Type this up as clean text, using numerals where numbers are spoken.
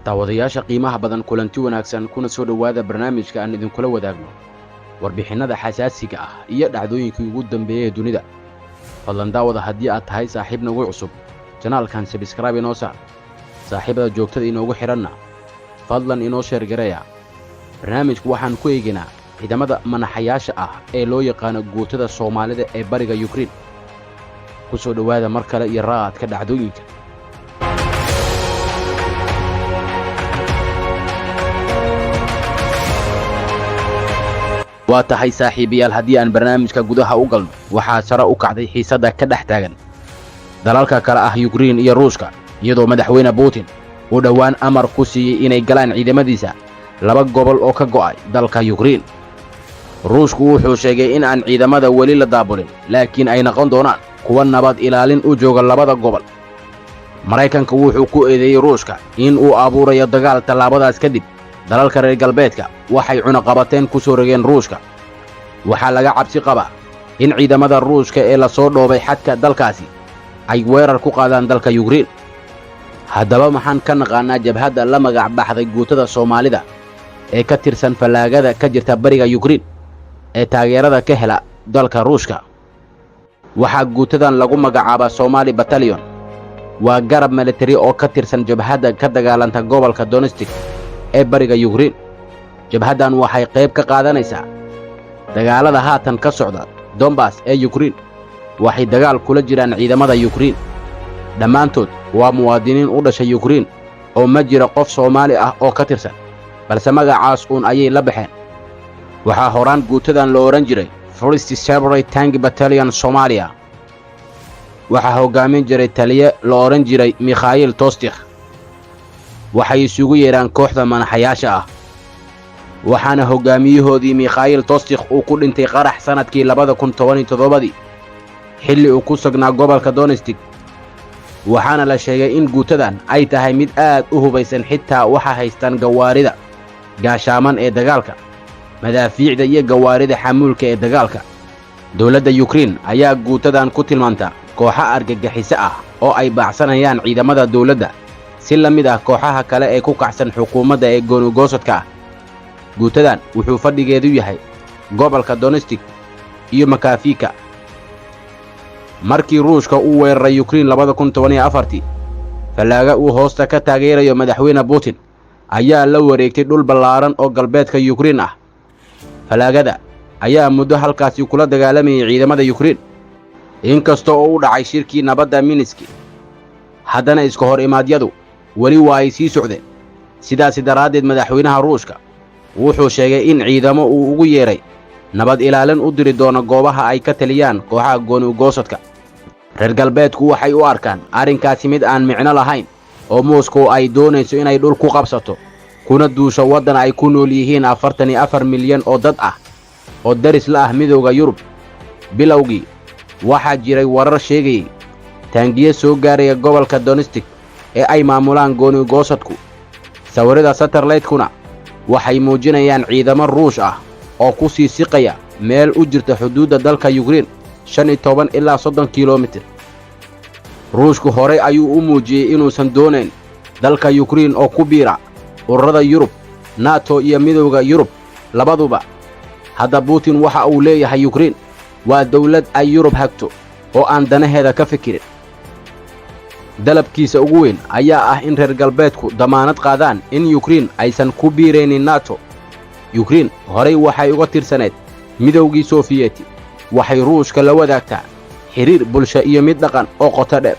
daawadayaasha qiimaha badan kulanti wanaagsan kuna soo dhowaada barnaamijka aan idinkula wadaagno warbixinnada xasaasiga ah iyo dhacdooyinkii ugu dambeeyay dunida. fadlan daawada haddii aad tahay saaxiib nagu cusub janaalkan sabscribe inoo saar, saaxiibada joogtada inoogu xidhanna fadlan inoo sheergareeya. barnaamijku waxaan ku eegaynaa ciidamada manaxayaasha ah ee loo yaqaano guutada Soomaalida ee bariga Ukraine. ku soo dhowaada mar kale iyo raadka dhacdooyinka. waa tahay saaxiibayaal, haddii aan barnaamijka gudaha u galno, waxaa sare u kacday xiisadda ka dhex taagan dalalka kale ah Ukraine iyo Ruushka, iyadoo madaxweyne Putin uu dhowaan amar ku siiyey inay galaan ciidamadiisa laba gobol oo ka go'ay dalka Ukraine. Ruushku wuxuu sheegay in aan ciidamada weli la daabulin, laakiin ay noqon doonaan kuwa nabad ilaalin u jooga labada gobol. Maraykanka wuxuu ku eedeeyey Ruushka in uu abuurayo dagaal. tallaabadaas kadib dalalka reer galbeedka waxay cunaqabateen ku soo rogeen Ruushka. waxaa laga cabsi qabaa in ciidamada Ruushka ee la soo dhoobay xadka dalkaasi ay weerar ku qaadaan dalka Ukraine. haddaba maxaan ka naqaanaa jabhadda la magac baxday guutada Soomaalida ee ka tirsan fallaagada ka jirta bariga Ukraine ee taageerada ka hela dalka Ruushka? waxaa guutadan lagu magacaabaa Somali Battalion. waa garab military oo ka tirsan jabhadda ka dagaalanta gobolka Donetsk ee bariga Ukraine. jabhaddan waxay qayb ka qaadanaysaa dagaalada haatan ka socda Donbass ee Ukraine. waxay dagaal kula jiraan ciidamada Ukraine. dhammaantood waa muwaadiniin u dhashay Ukraine oo ma jiro qof Soomaali ah oo ka tirsan, balse magacaas uun ayay la baxeen. waxaa horaan guutadan loo odhan jiray First Separate Tank Battalion Somalia. waxaa hoggaamin jiray taliye loo odhan jiray Mikhail Tostikh. waxay isugu yeedhaan kooxda manaxayaasha ah, waxaana hoggaamiyahoodii Mikhail Tostikh uu ku dhintay qarax sannadkii 2017 xilli uu ku sugnaa gobolka Donetsk. waxaana la sheegay in guutadan ay tahay mid aad u hubaysan, xitaa waxa haystaan gawaarida gaashaaman ee dagaalka, madaafiicda iyo gawaarida xamuulka ee dagaalka. dowladda Ukraine ayaa guutadan ku tilmaanta kooxo argagixiso ah oo ay baacsanayaan ciidamada dowladda, si la mid ah kooxaha kale ee ku kacsan xukuumadda ee gooni-goosadka ah. guutadan wuxuu fadhigeedu yahay gobolka Donetsk iyo Makafika. markii Ruushka uu weeraray Ukraine 2014, fallaaga uu hoosta ka taageerayo madaxweyne Putin ayaa la wareegtay dhul ballaaran oo galbeedka Ukraine ah. fallaagada ayaa muddo halkaasi kula dagaalamayay ciidamada Ukraine. inkasta oo u dhacay shirkii nabadda Minsk, haddana iska hor imaadyadu weli waa ay sii socdeen. sidaasi daraaddeed madaxweynaha Ruushka wuxuu sheegay in ciidamo uu ugu yeeray nabad ilaalin u diri doono goobaha ay ka taliyaan kooxaha gooni-goosadka. reer galbeedku waxay u arkaan arrinkaasi mid aan micno lahayn, oo Moscow ay doonayso inay dhul ku qabsato kuna duusho waddan ay ku nool yihiin 44 milyan oo dad ah oo daris la ah midowda Yurub. bilowgii waxaa jiray warar sheegayay taangiye soo gaaraya gobolka Donetsk ee ay maamulaan gooni-goosadku. sawirada satellite-kuna waxay muujinayaan ciidamo Ruush ah oo ku sii siqaya meel u jirta xuduudda dalka Ukraine 15 ilaa 30 kiiloomitir. Ruushku horey ayuu u muujiyey inuusan doonayn dalka Ukraine oo ku biira ururada Yurub, NATO iyo midowda Yurub labaduba. hadda Putin waxa uu leeyahay Ukraine waa dawlad ay Yurub hagto oo aan danaheeda ka fikirin. dalabkiisa ugu weyn ayaa ah in reer galbeedku damaanad qaadaan in Ukraine aysan ku biiraynin NATO. Ukraine horey waxay uga tirsaneed midowgii Sofiyeeti. waxay Ruushka la wadaagtaa xiriir bulsho iyo mid dhaqan oo qoto dheer.